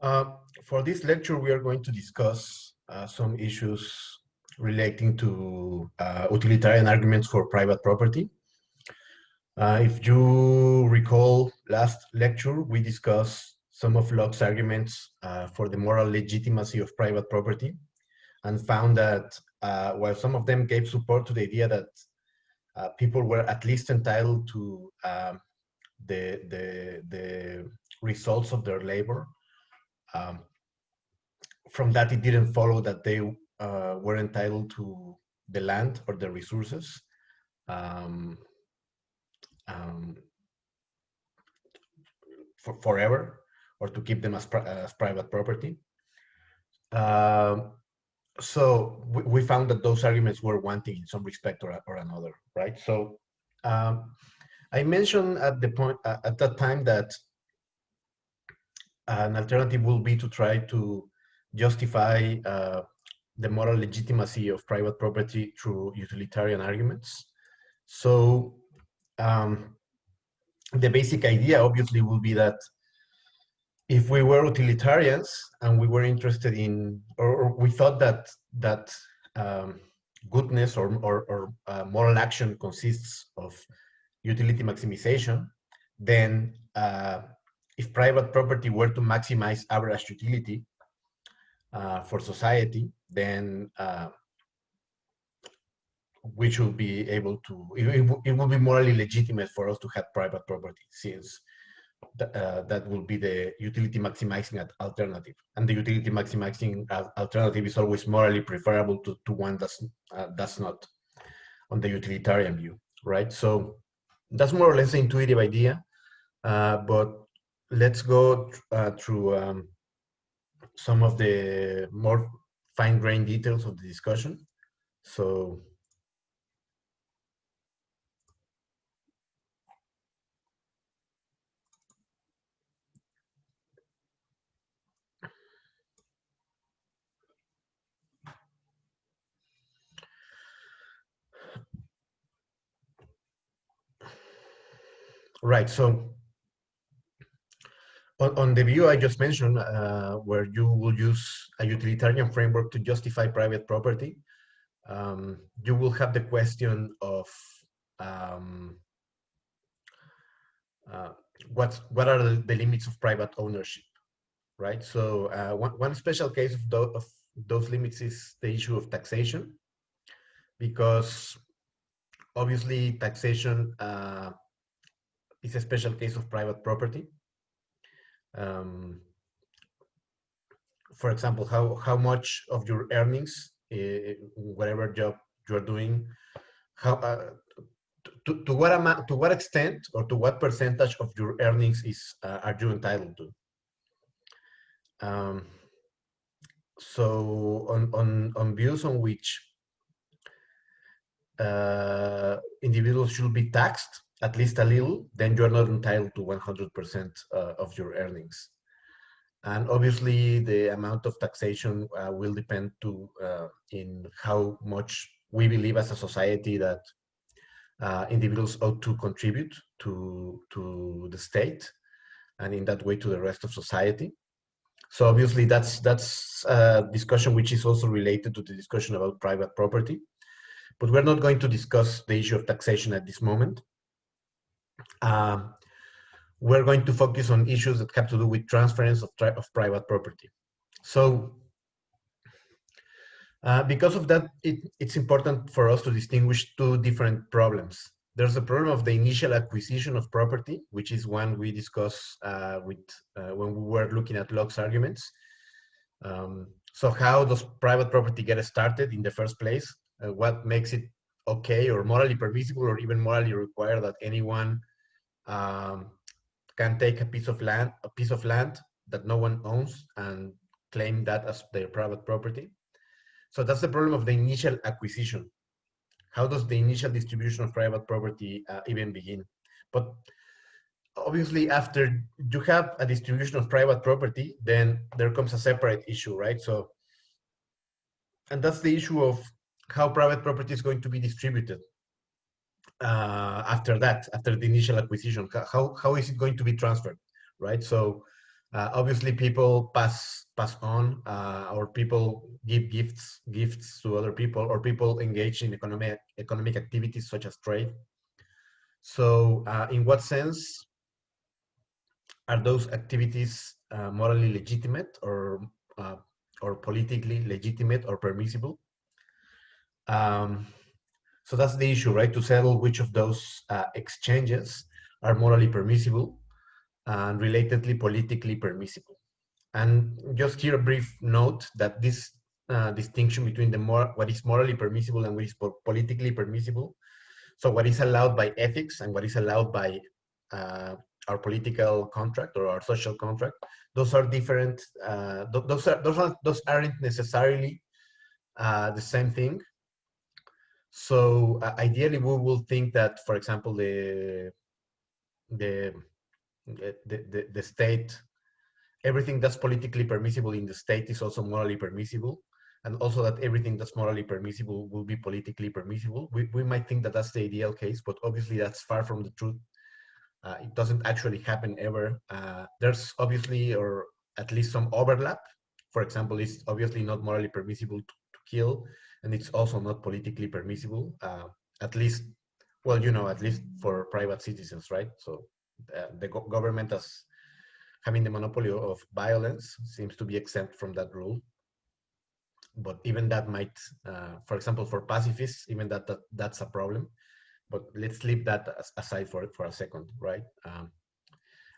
Uh, for this lecture, we are going to discuss some issues relating to utilitarian arguments for private property. If you recall last lecture, we discussed some of Locke's arguments for the moral legitimacy of private property and found that while some of them gave support to the idea that people were at least entitled to the results of their labor, from that it didn't follow that they were entitled to the land or the resources forever, or to keep them as private property. So we found that those arguments were wanting in some respect or another, right? So I mentioned at the point at that time that an alternative will be to try to justify the moral legitimacy of private property through utilitarian arguments. So the basic idea obviously will be that if we were utilitarians and we were interested in, or we thought that goodness or moral action consists of utility maximization, then if private property were to maximize average utility for society, then we should be able to, it will be morally legitimate for us to have private property, since that will be the utility maximizing alternative. And the utility maximizing alternative is always morally preferable to one that's not, on the utilitarian view, right? So that's more or less the intuitive idea, but let's go through some of the more fine-grained details of the discussion. So right, so on the view I just mentioned, where you will use a utilitarian framework to justify private property, you will have the question of what are the limits of private ownership, right? So one special case of those limits is the issue of taxation, because obviously taxation is a special case of private property. For example, how much of your earnings, whatever job you're doing, how to what amount, to what extent, or to what percentage of your earnings are you entitled to? So on views on which individuals should be taxed at least a little, then you're not entitled to 100% of your earnings. And obviously the amount of taxation will depend in how much we believe as a society that individuals ought to contribute to the state, and in that way to the rest of society. So obviously that's a discussion which is also related to the discussion about private property, but we're not going to discuss the issue of taxation at this moment. We're going to focus on issues that have to do with transference of private property. So because of that, it's important for us to distinguish two different problems. There's the problem of the initial acquisition of property, which is one we discussed when we were looking at Locke's arguments. So how does private property get started in the first place? What makes it okay or morally permissible or even morally required that anyone can take a piece of land that no one owns and claim that as their private property? So that's the problem of the initial acquisition. How does the initial distribution of private property even begin? But obviously, after you have a distribution of private property, then there comes a separate issue, right? So, and that's the issue of how private property is going to be distributed after that, after the initial acquisition. How is it going to be transferred, right? So Obviously, people pass on, or people give gifts to other people, or people engage in economic activities such as trade. So, in what sense are those activities morally legitimate, uh, or politically legitimate or permissible? Um, so that's the issue, right? To settle which of those exchanges are morally permissible and relatedly politically permissible. And just here a brief note that this distinction between what is morally permissible and what is politically permissible, so what is allowed by ethics and what is allowed by uh, our political contract or our social contract, those are different. Those aren't necessarily the same thing. So ideally, we will think that, for example, the the state, everything that's politically permissible in the state is also morally permissible, and also that everything that's morally permissible will be politically permissible. We might think that that's the ideal case, but obviously that's far from the truth. It doesn't actually happen ever. There's obviously, or at least some overlap. For example, it's obviously not morally permissible to kill, and it's also not politically permissible. At least, well, at least for private citizens, right? So the government, as having the monopoly of violence, seems to be exempt from that rule. But even that might, for example, for pacifists, even that's a problem. But let's leave that aside for a second, right?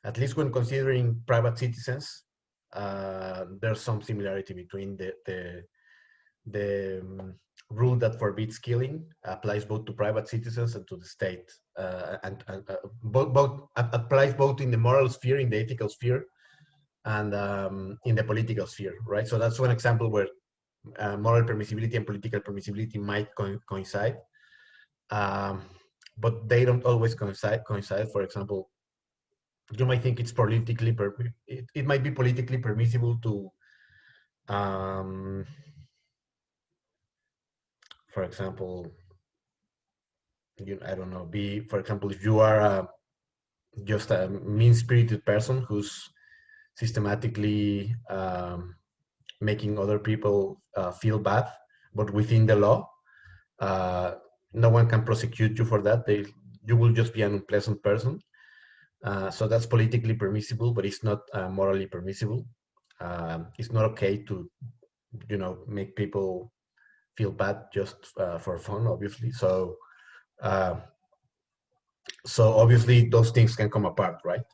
At least when considering private citizens, there's some similarity between the rule that forbids killing applies both to private citizens and to the state, and both applies both in the moral sphere, in the ethical sphere, and in the political sphere, right? So that's one example where moral permissibility and political permissibility might coincide, um, but they don't always coincide. For example, you might think it's politically it might be politically permissible to, um, for example, I don't know, for example, if you are just a mean-spirited person who's systematically making other people feel bad, but within the law, uh, no one can prosecute you for that. You will just be an unpleasant person. So that's politically permissible, but it's not morally permissible. It's not okay to, make people feel bad just for fun, obviously. Uh, so obviously those things can come apart, right?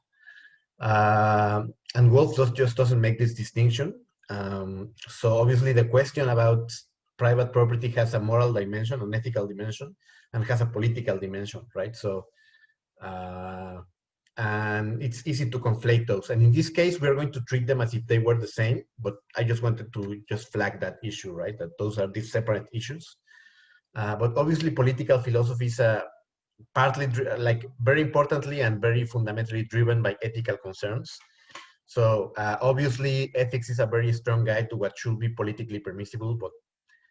And Wolf just doesn't make this distinction. So obviously the question about private property has a moral dimension, an ethical dimension, and has a political dimension, right? So, and it's easy to conflate those. And in this case, we're going to treat them as if they were the same, but I just wanted to just flag that issue, right? That those are these separate issues. But obviously political philosophy is partly, like very importantly and very fundamentally driven by ethical concerns. So obviously ethics is a very strong guide to what should be politically permissible, but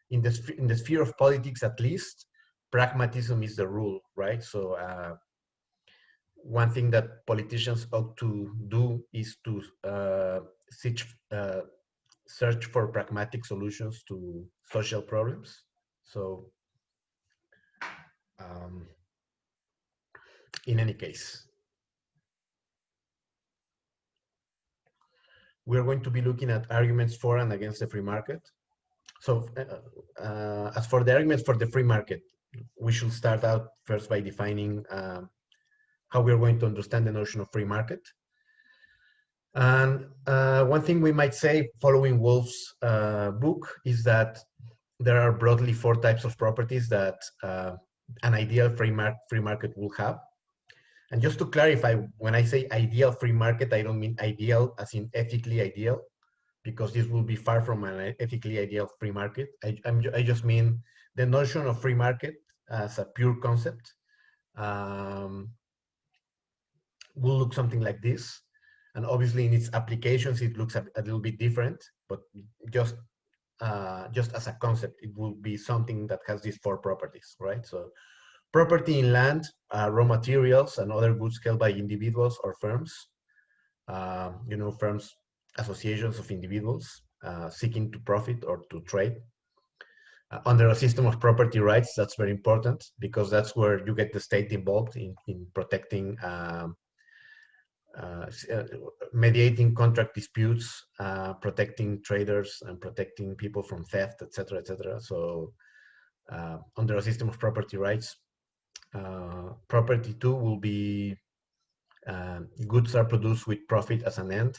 in the sphere of politics, at least, pragmatism is the rule, right? So one thing that politicians ought to do is to search for pragmatic solutions to social problems. So um, in any case, we're going to be looking at arguments for and against the free market. So as for the arguments for the free market, we should start out first by defining how we're going to understand the notion of free market. And one thing we might say following Wolf's book is that there are broadly 4 types of properties that an ideal free market will have. And just to clarify, when I say ideal free market, I don't mean ideal as in ethically ideal, because this will be far from an ethically ideal free market. I just mean the notion of free market as a pure concept will look something like this. And obviously in its applications, it looks a little bit different, but just as a concept, it will be something that has these 4 properties, right? So property in land, raw materials, and other goods held by individuals or firms. you know, firms, associations of individuals seeking to profit or to trade. Under a system of property rights, that's very important because that's where you get the state involved in protecting, uh, mediating contract disputes, protecting traders and protecting people from theft, etc., etc. So under a system of property rights, property too will be goods are produced with profit as an end.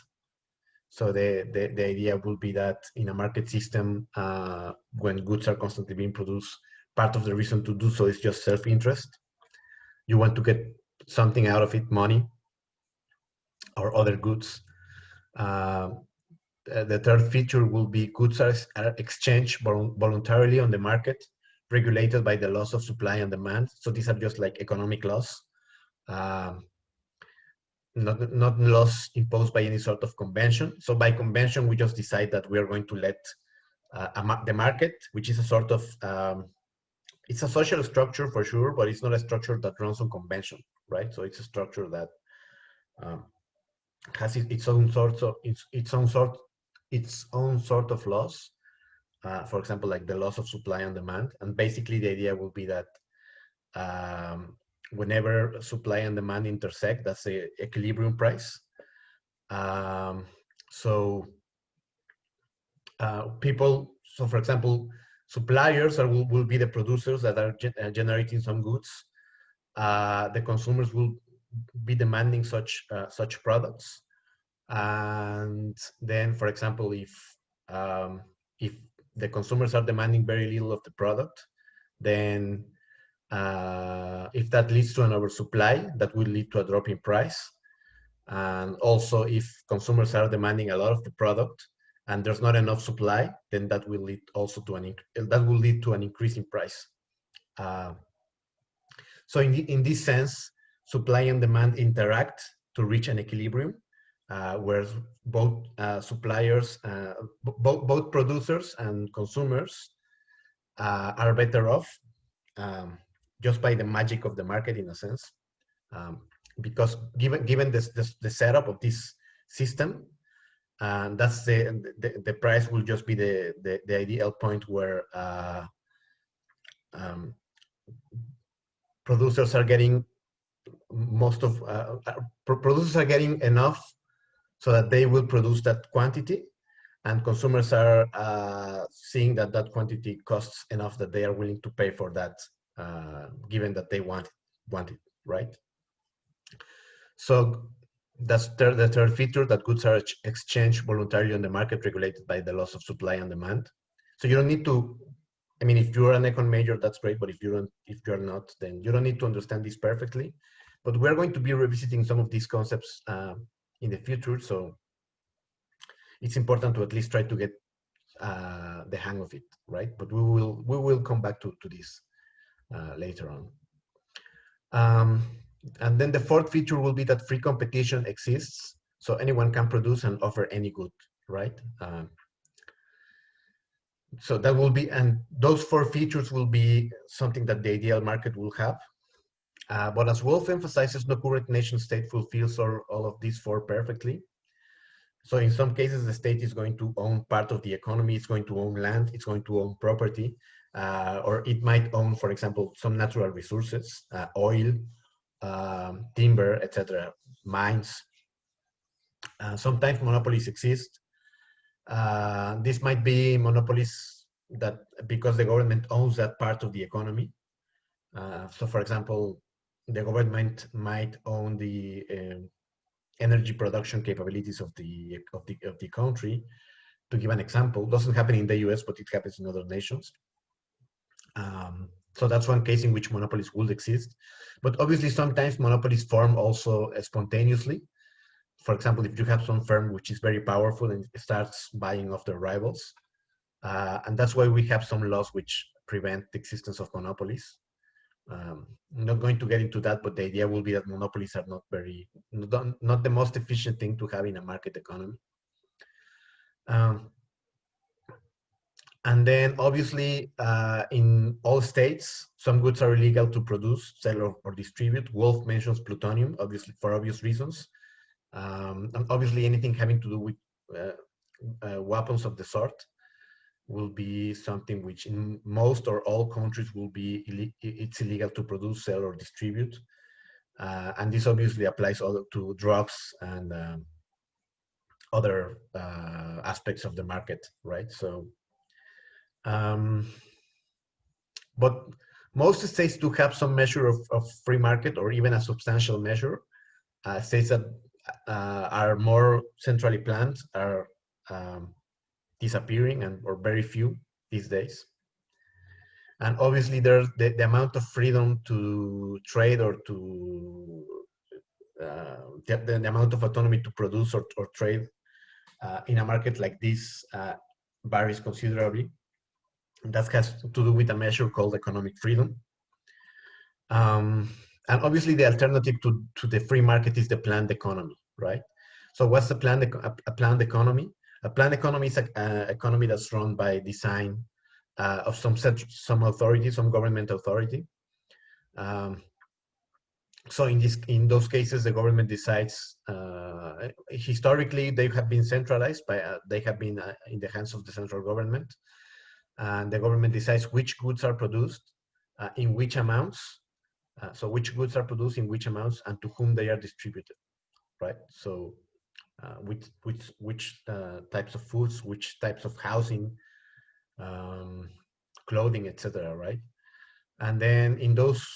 So the idea will be that in a market system, when goods are constantly being produced, part of the reason to do so is just self-interest. You want to get something out of it, money or other goods. The third feature will be goods are exchanged voluntarily on the market, regulated by the laws of supply and demand. So these are just like economic laws. Not laws imposed by any sort of convention. So by convention, we just decide that we are going to let the market, which is a sort of, it's a social structure for sure, but it's not a structure that runs on convention, right? So it's a structure that has its own sort of laws. For example, like the laws of supply and demand. And basically the idea will be that whenever supply and demand intersect, that's the equilibrium price. So for example, suppliers will be the producers that are generating some goods. The consumers will be demanding such products. And then, for example, if the consumers are demanding very little of the product, then if that leads to an oversupply, that will lead to a drop in price. And also, if consumers are demanding a lot of the product and there's not enough supply, then that will lead also to an increase in price. So in this sense, supply and demand interact to reach an equilibrium, where both suppliers, both producers and consumers are better off, just by the magic of the market, in a sense, because given the setup of this system, that's the price will just be the ideal point where producers are getting producers are getting enough so that they will produce that quantity, and consumers are seeing that quantity costs enough that they are willing to pay for that, given that they want it, right? So that's the third feature, that goods are exchanged voluntarily on the market, regulated by the laws of supply and demand. So you don't need to, I mean, if you're an econ major, that's great, but if you're not, then you don't need to understand this perfectly. But we're going to be revisiting some of these concepts in the future, so it's important to at least try to get the hang of it, right? But we will come back to this later on. And then the fourth feature will be that free competition exists, so anyone can produce and offer any good, right? So that will be, and those four features will be something that the ideal market will have. But as Wolf emphasizes, no current nation state fulfills all of these four perfectly. So in some cases, the state is going to own part of the economy, it's going to own land, it's going to own property, or it might own, for example, some natural resources, oil, timber, etc., mines. Sometimes monopolies exist. This might be monopolies that because the government owns that part of the economy. So, for example, the government might own the energy production capabilities of the country. To give an example, doesn't happen in the US, but it happens in other nations. So that's one case in which monopolies will exist. But obviously, sometimes monopolies form also spontaneously. For example, if you have some firm which is very powerful and starts buying off their rivals, and that's why we have some laws which prevent the existence of monopolies. I'm not going to get into that, but the idea will be that monopolies are not the most efficient thing to have in a market economy. And then obviously, in all states, some goods are illegal to produce, sell, or distribute. Wolf mentions plutonium, obviously for obvious reasons. And obviously anything having to do with weapons of the sort will be something which in most or all countries will be it's illegal to produce, sell, or distribute. And this obviously applies also to drugs and other aspects of the market, right? So, but most states do have some measure of free market or even a substantial measure. States that are more centrally planned are disappearing and or very few these days. And obviously there's the amount of freedom to trade or to the amount of autonomy to produce or trade in a market like this varies considerably. And that has to do with a measure called economic freedom. And obviously the alternative to the free market is the planned economy, right? So what's a planned economy? A planned economy is an economy that's run by design of some authority, some government authority. So in those cases, the government decides. Historically, they have been centralized they have been in the hands of the central government, and the government decides which goods are produced, in which amounts. So which goods are produced in which amounts and to whom they are distributed, right? So which types of foods, which types of housing, clothing, etc., right? And then in those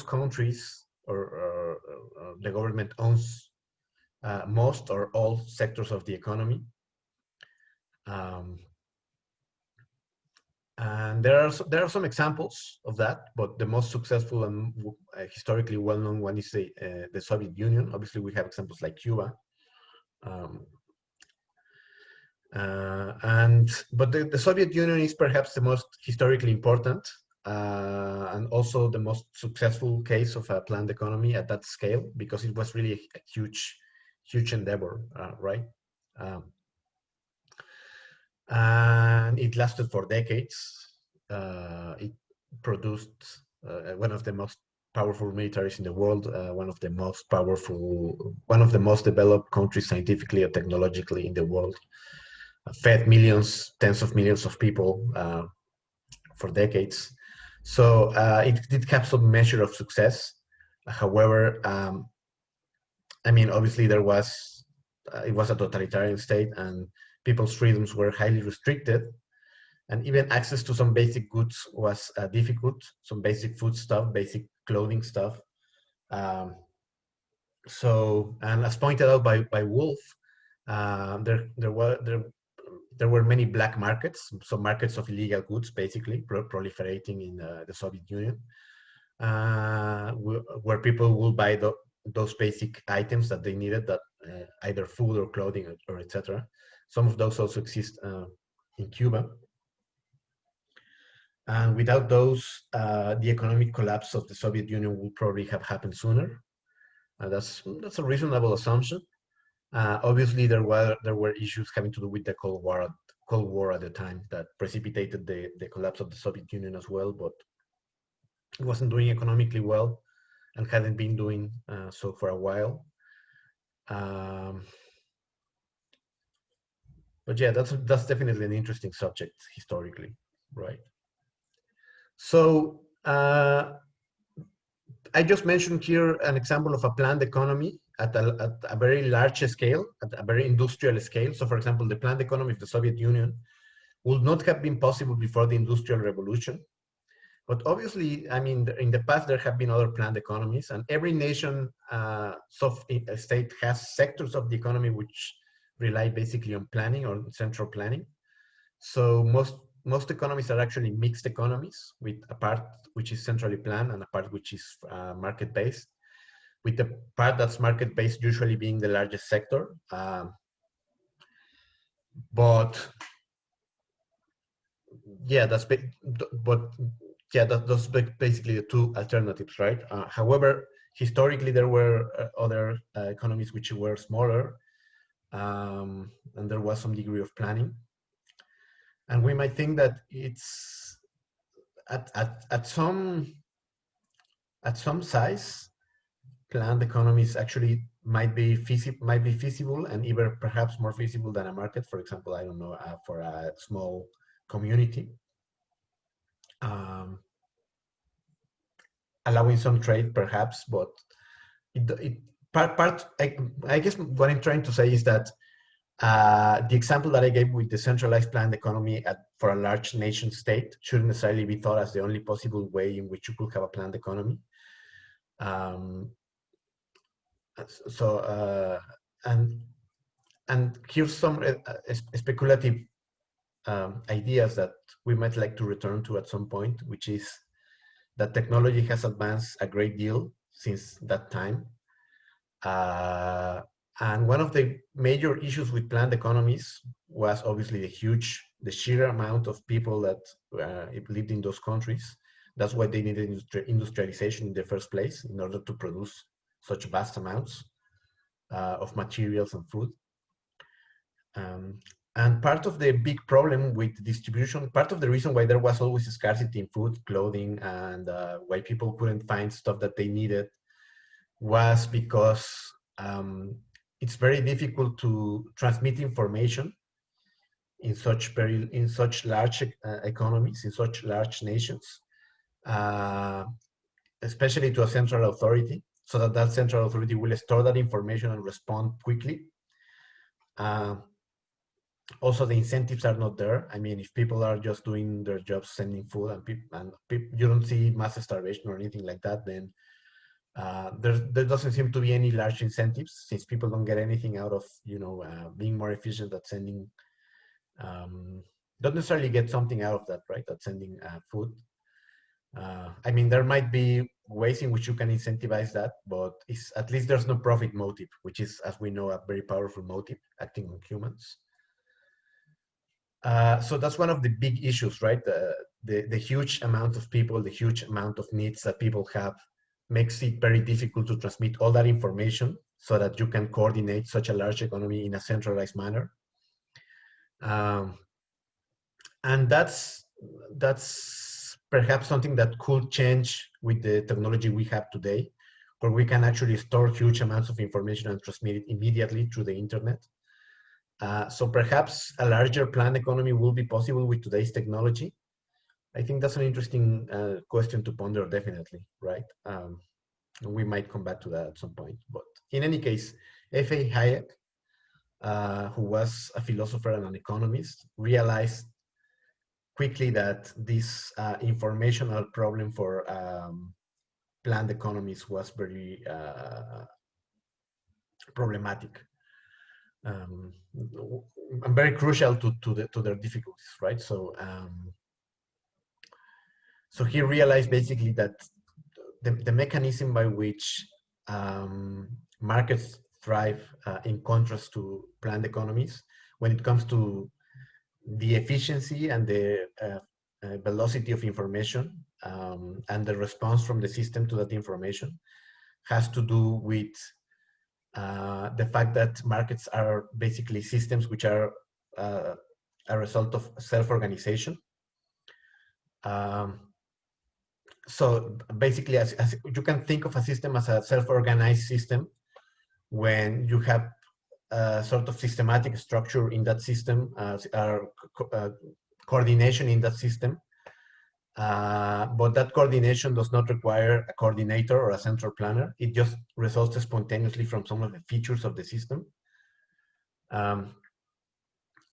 countries, or the government owns most or all sectors of the economy. And there are some examples of that, but the most successful and historically well-known one is the Soviet Union. Obviously, we have examples like Cuba. But the Soviet Union is perhaps the most historically important and also the most successful case of a planned economy at that scale, because it was really a huge endeavor, right? And it lasted for decades. It produced one of the most powerful militaries in the world, one of the most developed countries scientifically or technologically in the world, fed millions, tens of millions of people for decades. So it did have some measure of success. However, I mean, obviously it was a totalitarian state and people's freedoms were highly restricted. And even access to some basic goods was difficult, some basic food stuff, basic clothing stuff. So, and as pointed out by Wolf, there were many black markets, so markets of illegal goods, basically proliferating in the Soviet Union, where people will buy those basic items that they needed, that either food or clothing or etc. Some of those also exist in Cuba. And without those, the economic collapse of the Soviet Union would probably have happened sooner. That's a reasonable assumption. Obviously, there were issues having to do with the Cold War at the time that precipitated the collapse of the Soviet Union as well, but it wasn't doing economically well and hadn't been doing so for a while. But yeah, that's definitely an interesting subject historically, right? So I just mentioned here an example of a planned economy at a very large scale, at a very industrial scale. So for example, the planned economy of the Soviet Union would not have been possible before the Industrial Revolution. But obviously, I mean, in the past, there have been other planned economies, and every nation state has sectors of the economy which rely basically on planning or central planning. So most economies are actually mixed economies, with a part which is centrally planned and a part which is market-based, with the part that's market-based usually being the largest sector. But yeah, those basically the two alternatives, right? However, historically there were other economies which were smaller, and there was some degree of planning. And we might think that it's at some size, planned economies actually might be feasible and even perhaps more feasible than a market. For example, I don't know, for a small community, um, allowing some trade perhaps, but it part I guess what I'm trying to say is that the example that I gave with the centralized planned economy for a large nation state shouldn't necessarily be thought as the only possible way in which you could have a planned economy. Um, so and here's some speculative ideas that we might like to return to at some point, which is that technology has advanced a great deal since that time. And one of the major issues with planned economies was obviously the sheer amount of people that lived in those countries. That's why they needed industrialization in the first place, in order to produce such vast amounts of materials and food. And part of the big problem with distribution, part of the reason why there was always a scarcity in food, clothing, and why people couldn't find stuff that they needed, was because it's very difficult to transmit information in such large economies, in such large nations, especially to a central authority, so that that central authority will store that information and respond quickly. Also, the incentives are not there. I mean, if people are just doing their jobs, sending food, and you don't see mass starvation or anything like that, then there doesn't seem to be any large incentives, since people don't get anything out of being more efficient at sending. Don't necessarily get something out of that, right? At sending food. I mean, there might be ways in which you can incentivize that, but at least there's no profit motive, which is, as we know, a very powerful motive acting on humans. So that's one of the big issues, right? The huge amount of people, the huge amount of needs that people have makes it very difficult to transmit all that information so that you can coordinate such a large economy in a centralized manner. And that's perhaps something that could change with the technology we have today, where we can actually store huge amounts of information and transmit it immediately through the internet. So perhaps a larger planned economy will be possible with today's technology. I think that's an interesting question to ponder, definitely, right? We might come back to that at some point. But in any case, F.A. Hayek, who was a philosopher and an economist, realized quickly that this informational problem for planned economies was very problematic. And very crucial to their difficulties, right? So so he realized basically that the mechanism by which markets thrive in contrast to planned economies, when it comes to the efficiency and the velocity of information and the response from the system to that information, has to do with the fact that markets are basically systems which are a result of self-organization. So basically, as you can think of a system as a self-organized system when you have a sort of systematic structure in that system, coordination in that system. But that coordination does not require a coordinator or a central planner. It just results spontaneously from some of the features of the system.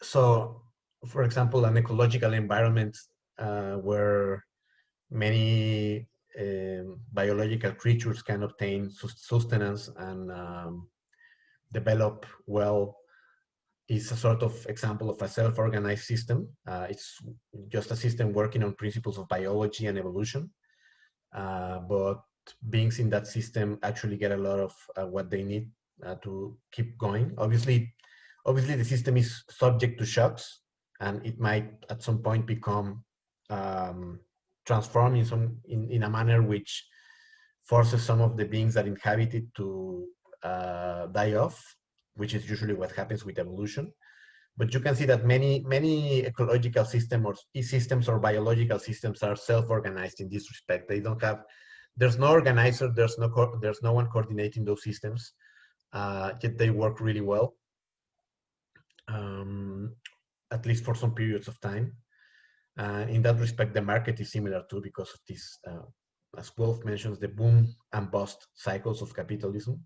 So, for example, an ecological environment where many biological creatures can obtain sustenance and develop well is a sort of example of a self-organized system. It's just a system working on principles of biology and evolution, but beings in that system actually get a lot of what they need to keep going. Obviously, the system is subject to shocks, and it might at some point become transformed in a manner which forces some of the beings that inhabit it to die off, which is usually what happens with evolution. But you can see that many ecological systems or biological systems are self-organized in this respect. They don't have, there's no organizer, there's no one coordinating those systems. yet they work really well, at least for some periods of time. In that respect, the market is similar too, because of this, as Wolf mentions, the boom and bust cycles of capitalism,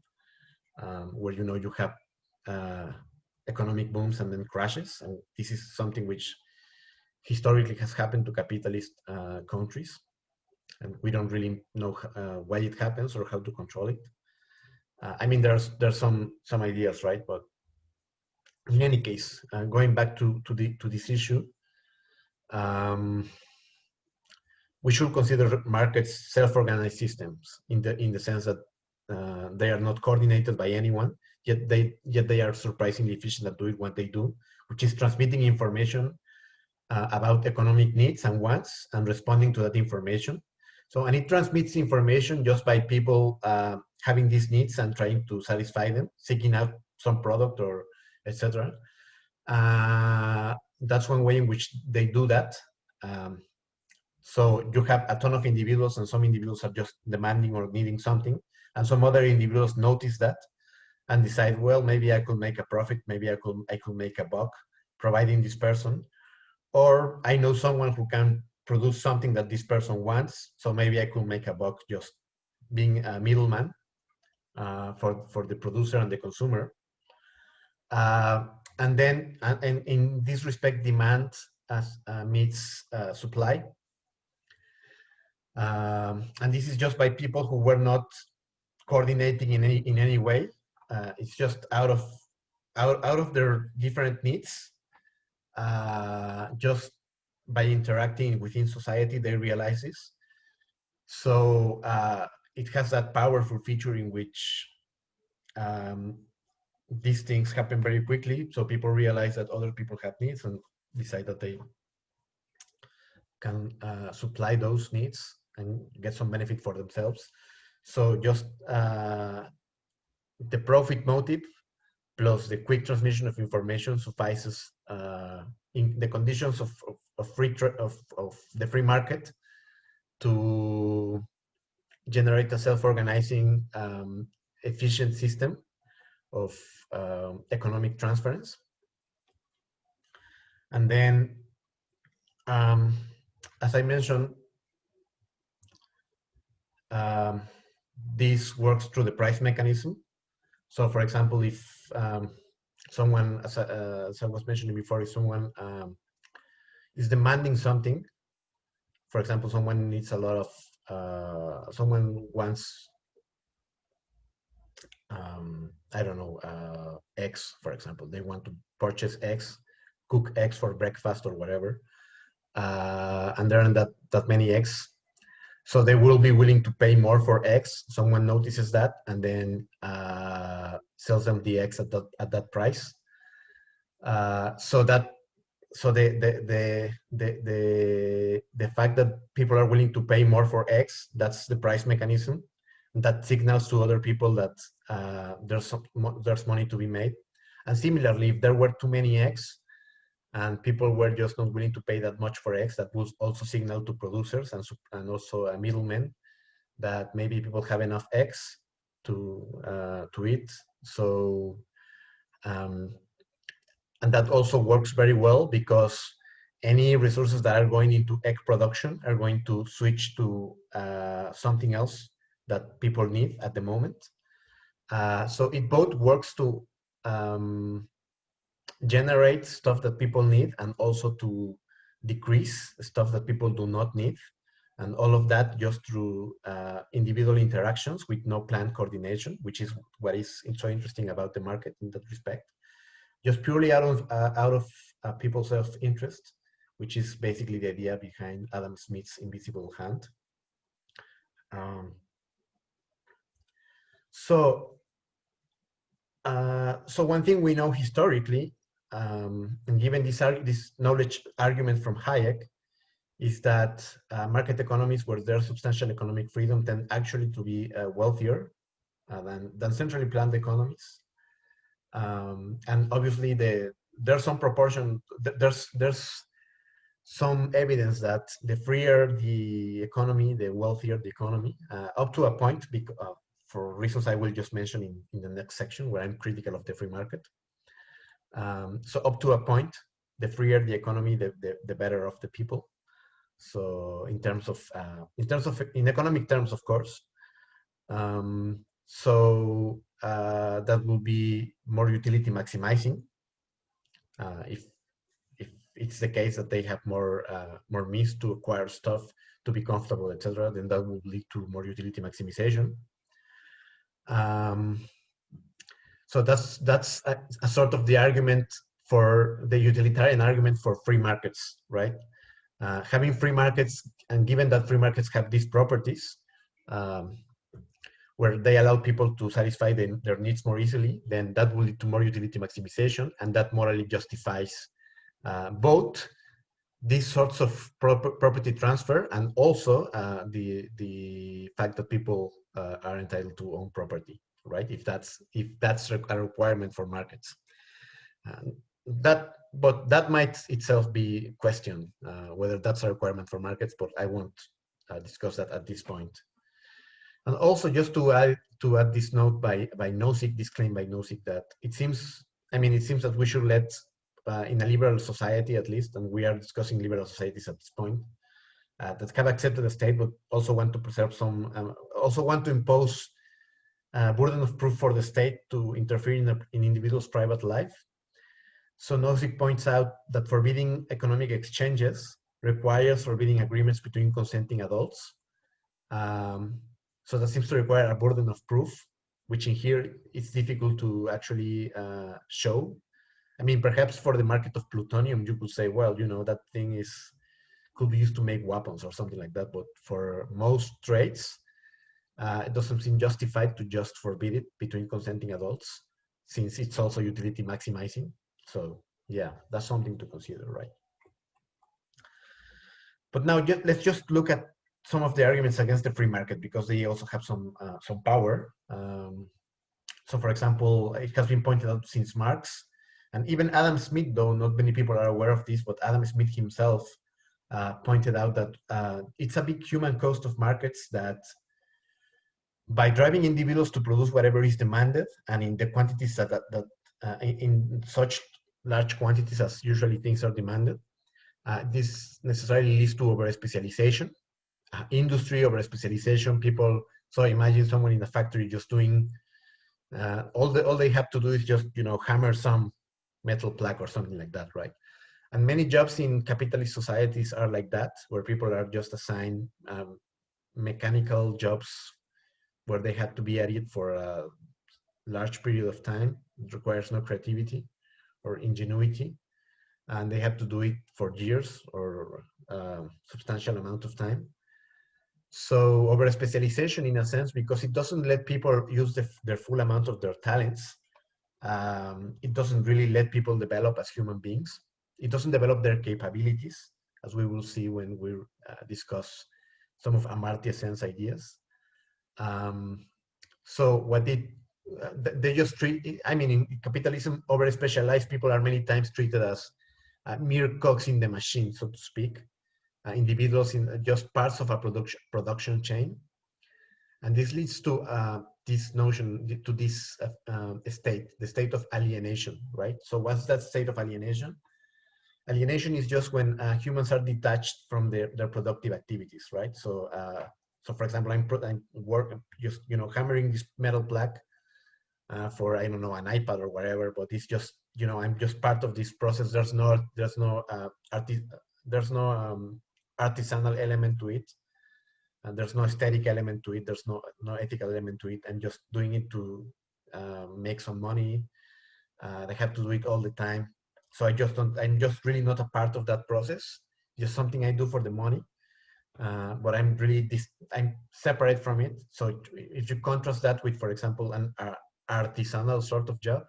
where you have economic booms and then crashes, and this is something which historically has happened to capitalist countries, and we don't really know why it happens or how to control it. I mean, there's some ideas, right? But in any case, going back to this issue, we should consider markets self-organized systems in the sense that they are not coordinated by anyone, yet they are surprisingly efficient at doing what they do, which is transmitting information about economic needs and wants and responding to that information. So, and it transmits information just by people having these needs and trying to satisfy them, seeking out some product or etc. That's one way in which they do that. So you have a ton of individuals, and some individuals are just demanding or needing something, and some other individuals notice that and decide, well, maybe I could make a profit, maybe I could make a buck providing this person, or I know someone who can produce something that this person wants, so maybe I could make a buck just being a middleman for the producer and the consumer. And then, and in this respect, demand meets supply. And this is just by people who were not coordinating in any way. It's just out of their different needs. Just by interacting within society, they realize this. So it has that powerful feature in which these things happen very quickly. So people realize that other people have needs and decide that they can supply those needs and get some benefit for themselves. So just the profit motive plus the quick transmission of information suffices in the conditions of the free market to generate a self-organizing, efficient system of economic transference. And then, as I mentioned, this works through the price mechanism. So, for example, if someone, as I was mentioning before, if someone is demanding something, for example, someone needs a lot of, someone wants, I don't know, eggs, for example. They want to purchase eggs, cook eggs for breakfast or whatever, and there aren't that many eggs. So they will be willing to pay more for eggs. Someone notices that and then sells them the eggs at that price. So the fact that people are willing to pay more for eggs, that's the price mechanism. That signals to other people that there's money to be made. And similarly, if there were too many eggs, and people were just not willing to pay that much for eggs, that would also signal to producers and also a middleman that maybe people have enough eggs to eat. So, and that also works very well because any resources that are going into egg production are going to switch to something else that people need at the moment. So it both works to generate stuff that people need and also to decrease stuff that people do not need, and all of that just through individual interactions with no planned coordination, which is what is so interesting about the market in that respect. Just purely out of people's self-interest, which is basically the idea behind Adam Smith's invisible hand. So one thing we know historically, and given this knowledge argument from Hayek, is that market economies, where there's substantial economic freedom, tend actually to be wealthier than centrally planned economies. And obviously, there's some proportion. There's some evidence that the freer the economy, the wealthier the economy, up to a point, for reasons I will just mention in the next section, where I'm critical of the free market. So up to a point, the freer the economy, the better of the people. So in economic terms, of course. That will be more utility maximizing. If it's the case that they have more means to acquire stuff, to be comfortable, etc., then that will lead to more utility maximization. So that's a sort of the argument for the utilitarian argument for free markets, right? Having free markets, and given that free markets have these properties, where they allow people to satisfy their needs more easily, then that will lead to more utility maximization, and that morally justifies both these sorts of property transfer and also the fact that people are entitled to own property, right? If that's a requirement for markets, but that might itself be questioned whether that's a requirement for markets. But I won't discuss that at this point. And also, just to add this note by Nozick, this claim by Nozick, that it seems that we should let, in a liberal society at least, and we are discussing liberal societies at this point, that have accepted the state, but also want to preserve also want to impose burden of proof for the state to interfere in individuals' private life. So Nozick points out that forbidding economic exchanges requires forbidding agreements between consenting adults. So that seems to require a burden of proof, which in here it's difficult to actually show. I mean, perhaps for the market of plutonium, you could say, well, that thing could be used to make weapons or something like that. But for most trades, it doesn't seem justified to just forbid it between consenting adults, since it's also utility maximizing. So yeah, that's something to consider, right? But now let's just look at some of the arguments against the free market, because they also have some power. So for example, it has been pointed out since Marx, and even Adam Smith, though not many people are aware of this, but Adam Smith himself pointed out that it's a big human cost of markets, that by driving individuals to produce whatever is demanded, and in the quantities that in such large quantities as usually things are demanded, this necessarily leads to over-specialization, industry over-specialization. People, so imagine someone in a factory just doing, all they have to do is just, hammer some metal plug or something like that, right? And many jobs in capitalist societies are like that, where people are just assigned mechanical jobs where they have to be at it for a large period of time. It requires no creativity or ingenuity, and they have to do it for years or substantial amount of time. So over specialization, in a sense, because it doesn't let people use their full amount of their talents, it doesn't really let people develop as human beings. It doesn't develop their capabilities, as we will see when we discuss some of Amartya Sen's ideas. So what they just treat, in capitalism, over specialized people are many times treated as mere cogs in the machine, so to speak. Individuals in just parts of a production chain. And this leads to this notion, to this state, the state of alienation, right? So what's that state of alienation? Alienation is just when humans are detached from their productive activities, right? So for example, I'm just, hammering this metal plug for, I don't know, an iPad or whatever, but it's just, I'm just part of this process. There's no artisanal element to it, and there's no aesthetic element to it. There's no ethical element to it. I'm just doing it to make some money. They have to do it all the time. So I'm just really not a part of that process. Just something I do for the money. But I'm separate from it. So if you contrast that with, for example, an artisanal sort of job,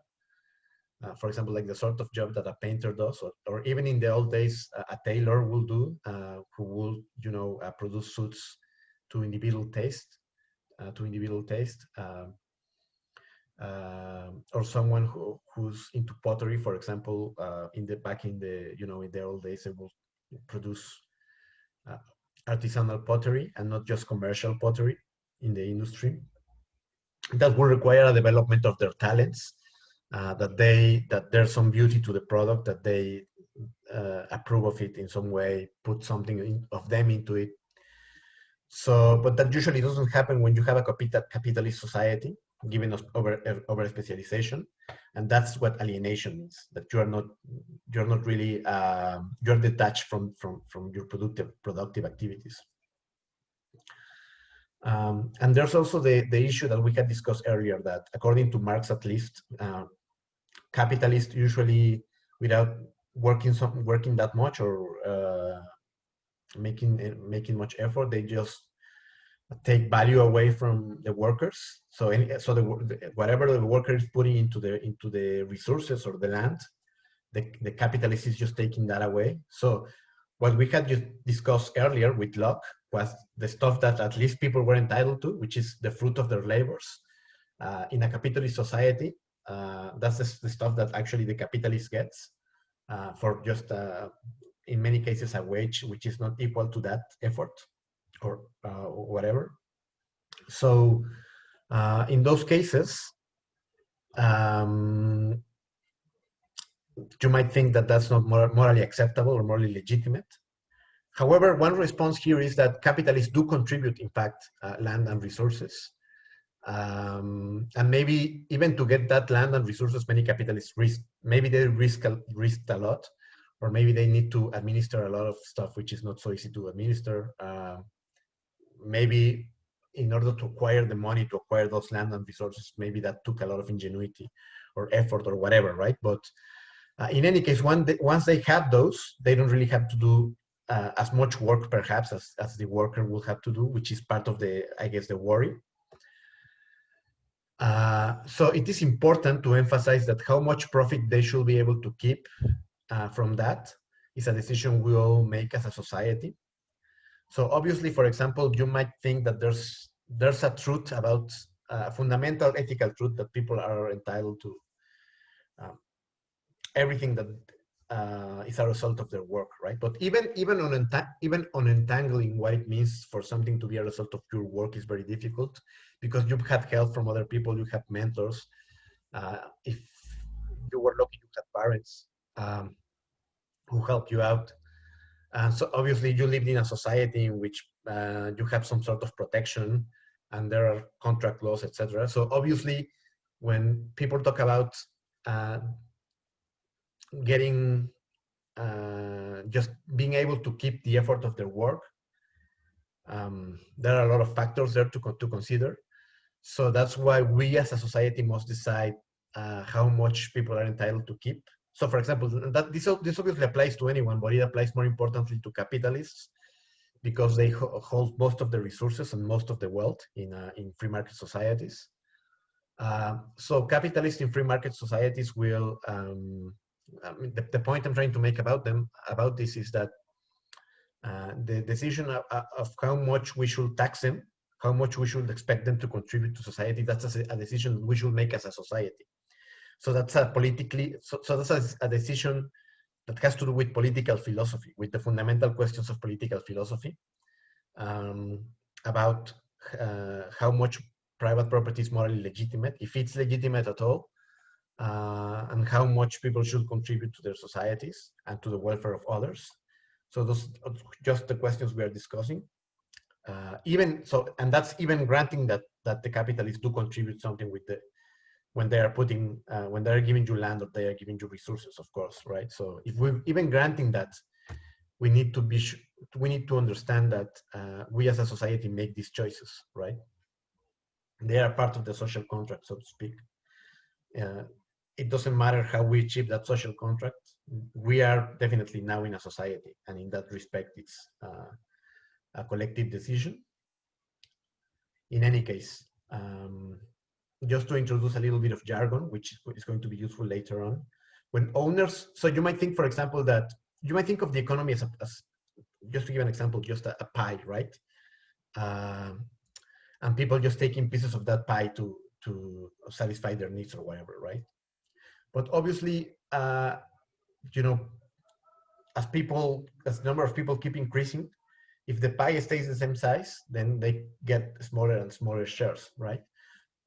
for example, like the sort of job that a painter does, or even in the old days, a tailor will do, who will, produce suits to individual taste, or someone who's into pottery, for example, in the old days, they will produce artisanal pottery and not just commercial pottery in the industry. that will require a development of their talents, that there's some beauty to the product, that they approve of it in some way, put something of them into it. So, but that usually doesn't happen when you have a capitalist society, given us over specialization, and that's what alienation means. That you're not really you're detached from your productive activities. And there's also the issue that we had discussed earlier, that according to Marx at least, capitalists usually, without working that much or making much effort, they just take value away from the workers. So whatever the worker is putting into the resources or the land, the capitalist is just taking that away. So what we had just discussed earlier with Locke was the stuff that at least people were entitled to, which is the fruit of their labors. In a capitalist society, that's the stuff that actually the capitalist gets for just, in many cases, a wage which is not equal to that effort or whatever. So in those cases, you might think that that's not morally acceptable or morally legitimate. However, one response here is that capitalists do contribute, in fact, land and resources. And maybe even to get that land and resources, many capitalists maybe they risk a lot, or maybe they need to administer a lot of stuff which is not so easy to administer. Maybe in order to acquire the money to acquire those land and resources, maybe that took a lot of ingenuity or effort or whatever, right? But in any case, once they have those, they don't really have to do as much work, perhaps, as the worker will have to do, which is part of I guess, the worry. So it is important to emphasize that how much profit they should be able to keep from that is a decision we all make as a society. So obviously, for example, you might think that there's a truth about a fundamental ethical truth that people are entitled to everything that is a result of their work, right? But even on untangling what it means for something to be a result of your work is very difficult, because you've had help from other people, you have mentors. If you were lucky, you had parents who helped you out. And so obviously you lived in a society in which you have some sort of protection, and there are contract laws, etc. So obviously, when people talk about getting just being able to keep the effort of their work, there are a lot of factors there to consider. So that's why we as a society must decide how much people are entitled to keep. So for example, this obviously applies to anyone, but it applies more importantly to capitalists, because they hold most of the resources and most of the wealth in free market societies. So capitalists in free market societies will, I mean, the point I'm trying to make about this is that the decision of how much we should tax them, how much we should expect them to contribute to society, that's a decision we should make as a society. So that's that's a decision that has to do with political philosophy, with the fundamental questions of political philosophy, about how much private property is morally legitimate, if it's legitimate at all, and how much people should contribute to their societies and to the welfare of others. So those are just the questions we are discussing. And that's even granting that the capitalists do contribute something with when they are giving you land, or they are giving you resources, of course, right? So if we even granting that, we need to understand that we as a society make these choices, right? They are part of the social contract, so to speak. It doesn't matter how we achieve that social contract. We are definitely now in a society, and in that respect, it's a collective decision. In any case, just to introduce a little bit of jargon, which is going to be useful later on. When owners, so you might think, for example, that you might think of the economy as just to give an example, just a pie, right? And people just taking pieces of that pie to satisfy their needs or whatever, right? But obviously, you know, as the number of people keep increasing, if the pie stays the same size, then they get smaller and smaller shares, right?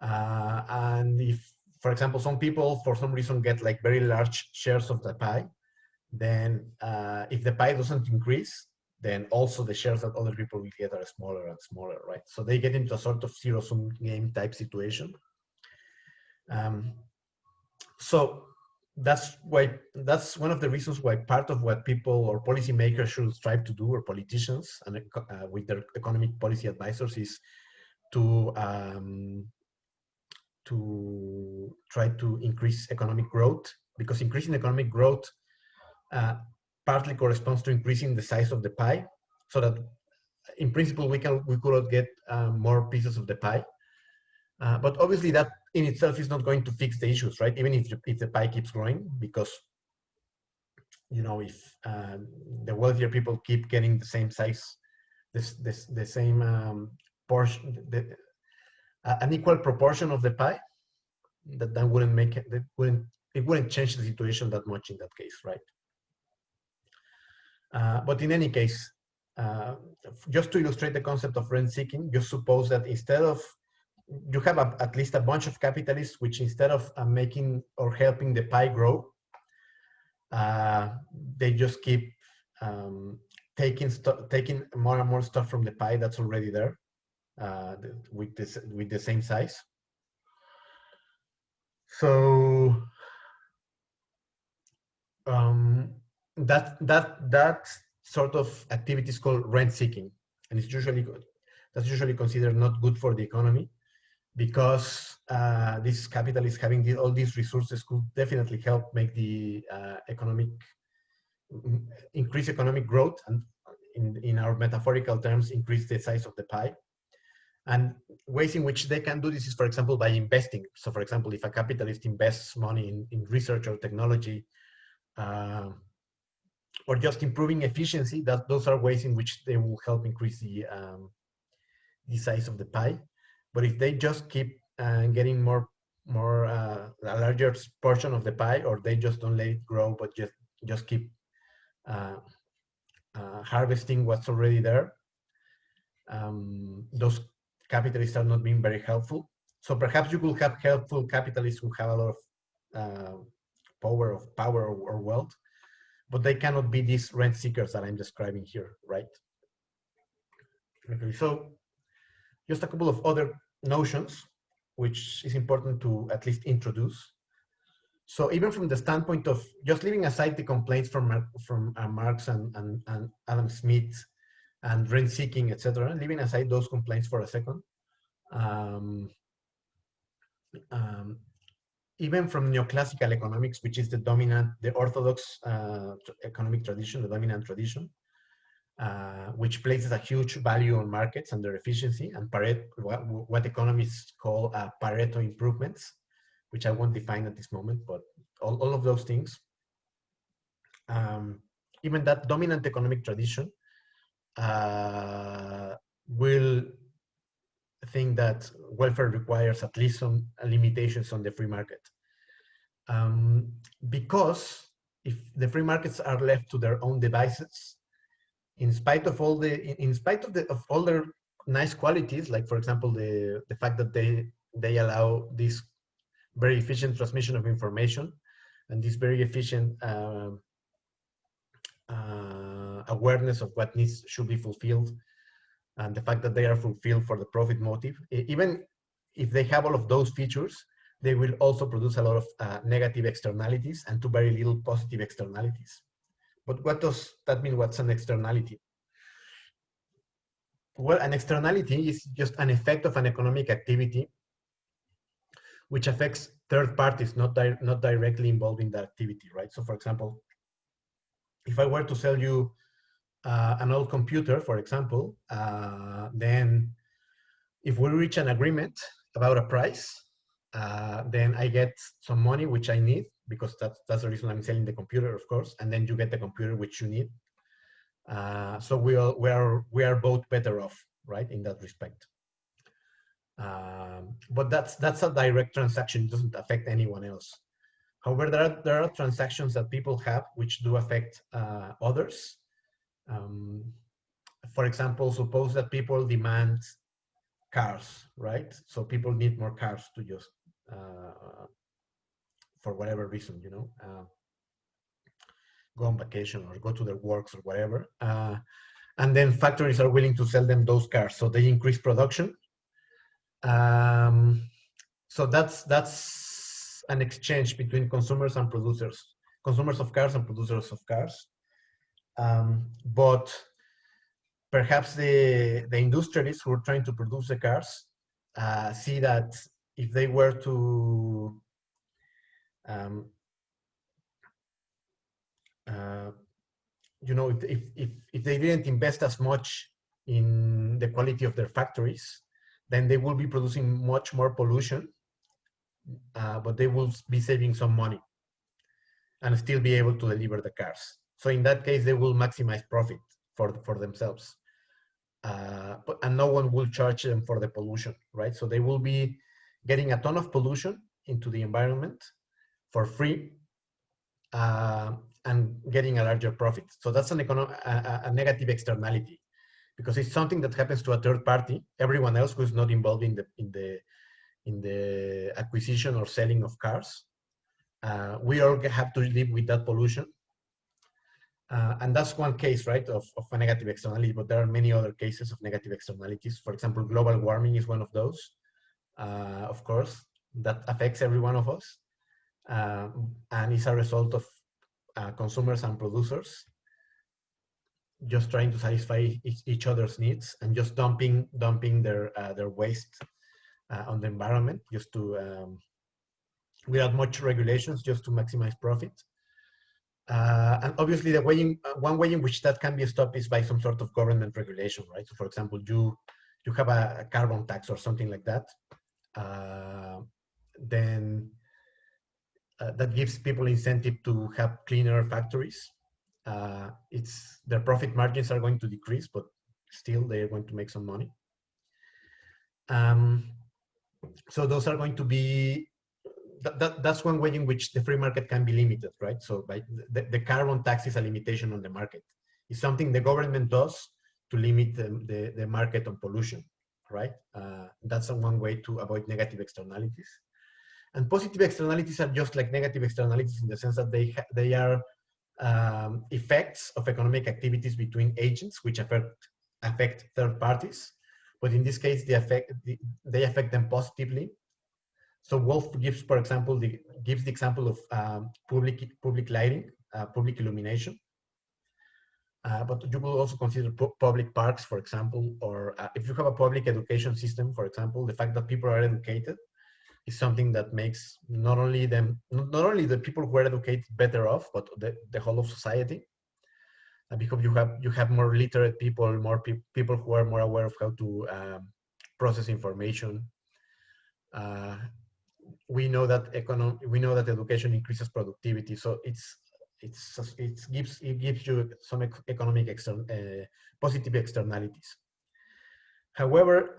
And if, for example, some people for some reason get like very large shares of the pie, then if the pie doesn't increase, then also the shares that other people will get are smaller and smaller, right? So they get into a sort of zero-sum game type situation. Um, so that's one of the reasons why part of what people or policymakers should strive to do, or politicians and with their economic policy advisors, is to try to increase economic growth, because increasing economic growth uh, partly corresponds to increasing the size of the pie, so that in principle we could get more pieces of the pie. But obviously that in itself is not going to fix the issues, right? Even if the pie keeps growing, because if the wealthier people keep getting the same size, the same portion, an equal proportion of the pie, that wouldn't make it, it wouldn't change the situation that much in that case, right? But in any case, just to illustrate the concept of rent seeking, just suppose that instead of, you have at least a bunch of capitalists which, instead of making or helping the pie grow, they just keep taking more and more stuff from the pie that's already there, with the same size. So that sort of activity is called rent seeking, and it's usually good. That's usually considered not good for the economy, because these capitalists having all these resources could definitely help make the increase economic growth, and in our metaphorical terms, increase the size of the pie. And ways in which they can do this is, for example, by investing. So, for example, if a capitalist invests money in research or technology, or just improving efficiency, those are ways in which they will help increase the size of the pie. But if they just keep getting more a larger portion of the pie, or they just don't let it grow, but just keep harvesting what's already there, those capitalists are not being very helpful. So perhaps you could have helpful capitalists who have a lot of power or wealth, but they cannot be these rent seekers that I'm describing here, right? Okay, so just a couple of other notions which is important to at least introduce. So even from the standpoint of, just leaving aside the complaints from Marx and Adam Smith and rent seeking, etc., leaving aside those complaints for a second, even from neoclassical economics, which is the orthodox economic tradition, the dominant tradition, which places a huge value on markets and their efficiency, and what economists call Pareto improvements, which I won't define at this moment, but all of those things. Even that dominant economic tradition will think that welfare requires at least some limitations on the free market. Because if the free markets are left to their own devices, in spite of all their nice qualities, like, for example, the fact that they allow this very efficient transmission of information and this very efficient awareness of what should be fulfilled, and the fact that they are fulfilled for the profit motive, even if they have all of those features, they will also produce a lot of negative externalities and to very little positive externalities. But what does that mean? What's an externality? Well, an externality is just an effect of an economic activity which affects third parties, not directly involved in that activity, right? So, for example, if I were to sell you an old computer, for example, then if we reach an agreement about a price, then I get some money which I need, because that's the reason I'm selling the computer, of course, and then you get the computer which you need. So we are both better off, right, in that respect. But that's a direct transaction; it doesn't affect anyone else. However, there are transactions that people have which do affect others. For example, suppose that people demand cars, right? So people need more cars to just, for whatever reason, go on vacation or go to their works or whatever. And then factories are willing to sell them those cars, so they increase production. Um, so that's an exchange between consumers and producers, consumers of cars and producers of cars. But perhaps the industrialists who are trying to produce the cars see that if they were to um, uh, if they didn't invest as much in the quality of their factories, then they will be producing much more pollution, but they will be saving some money and still be able to deliver the cars. So in that case, they will maximize profit for themselves. And no one will charge them for the pollution, right? So they will be getting a ton of pollution into the environment for free, and getting a larger profit. So that's a negative externality, because it's something that happens to a third party. Everyone else who is not involved in the acquisition or selling of cars, we all have to live with that pollution. And that's one case, right, of a negative externality, but there are many other cases of negative externalities. For example, global warming is one of those, of course, that affects every one of us, and is a result of consumers and producers just trying to satisfy each other's needs and just dumping their waste on the environment, just to without much regulations, just to maximize profit. And obviously, one way in which that can be stopped is by some sort of government regulation, right? So, for example, you have a carbon tax or something like that. Then that gives people incentive to have cleaner factories. Their profit margins are going to decrease, but still they're going to make some money. So those are going to be that's one way in which the free market can be limited, right? So by the carbon tax is a limitation on the market. It's something the government does to limit the market on pollution, right? That's one way to avoid negative externalities. And positive externalities are just like negative externalities in the sense that they are effects of economic activities between agents which affect third parties. But in this case, they affect them positively. So Wolf gives, for example, the example of public lighting, public illumination. But you will also consider public parks, for example, or if you have a public education system, for example, the fact that people are educated is something that makes not only the people who are educated better off, but the whole of society. Because you have more literate people, more people who are more aware of how to process information. We know that education increases productivity, so it gives you some economic positive externalities. However,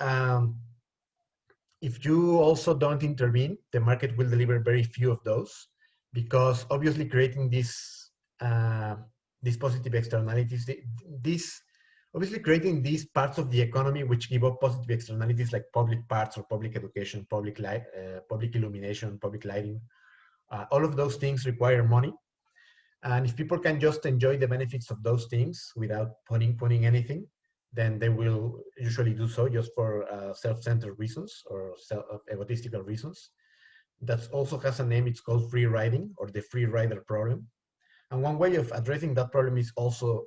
if you also don't intervene, the market will deliver very few of those, because obviously creating these positive externalities, obviously creating these parts of the economy which give up positive externalities, like public parks or public education, public light, public illumination, public lighting, all of those things require money. And if people can just enjoy the benefits of those things without putting anything, then they will usually do so just for self-centered reasons or egotistical reasons. That also has a name. It's called free riding, or the free rider problem. And one way of addressing that problem is also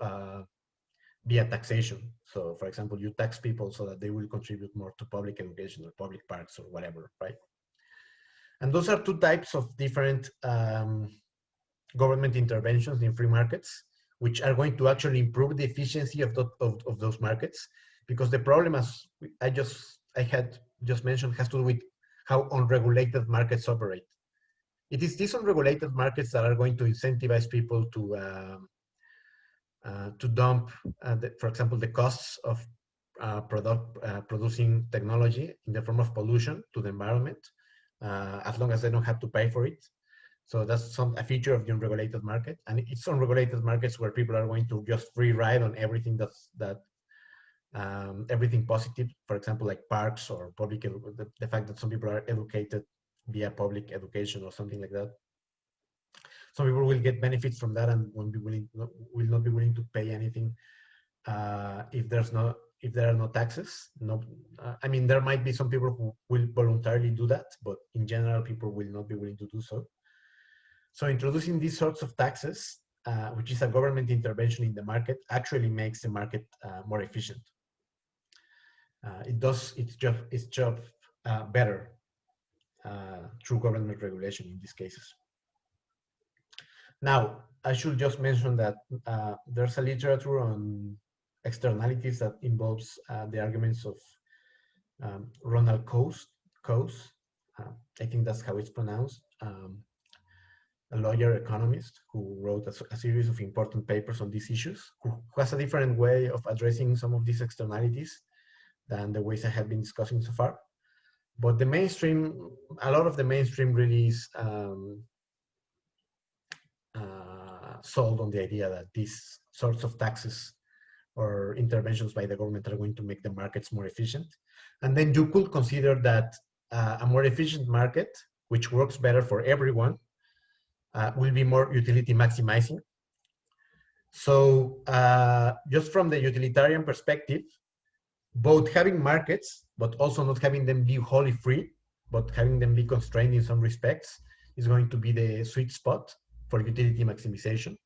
via taxation. So, for example, you tax people so that they will contribute more to public education or public parks or whatever, right? And those are two types of different government interventions in free markets, which are going to actually improve the efficiency of those markets. Because the problem, as I had just mentioned, has to do with how unregulated markets operate. It is these unregulated markets that are going to incentivize people to dump, for example, the costs of producing technology in the form of pollution to the environment, as long as they don't have to pay for it. So that's a feature of the unregulated market. And it's unregulated markets where people are going to just free ride on everything that everything positive, for example, like parks or public, the fact that some people are educated via public education or something like that. Some people will get benefits from that and will not be willing to pay anything if there are no taxes. No, I mean, there might be some people who will voluntarily do that, but in general, people will not be willing to do so. So introducing these sorts of taxes, which is a government intervention in the market, actually makes the market more efficient. It does its job better through government regulation in these cases. Now, I should just mention that there's a literature on externalities that involves the arguments of Ronald Coase. I think that's how it's pronounced. A lawyer economist who wrote a series of important papers on these issues, who has a different way of addressing some of these externalities than the ways I have been discussing so far. But the mainstream, a lot of the mainstream really is sold on the idea that these sorts of taxes or interventions by the government are going to make the markets more efficient. And then you could consider that a more efficient market, which works better for everyone, will be more utility maximizing. So just from the utilitarian perspective, both having markets, but also not having them be wholly free, but having them be constrained in some respects, is going to be the sweet spot for utility maximization.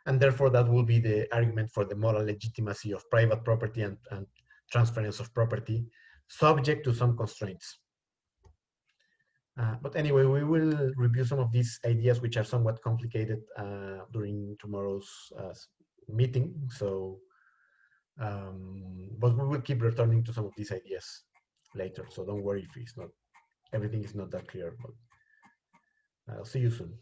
And therefore, that will be the argument for the moral legitimacy of private property and transference of property, subject to some constraints. But anyway, we will review some of these ideas, which are somewhat complicated, during tomorrow's meeting. So, but we will keep returning to some of these ideas later. So don't worry if it's not, everything is not that clear. But I'll see you soon.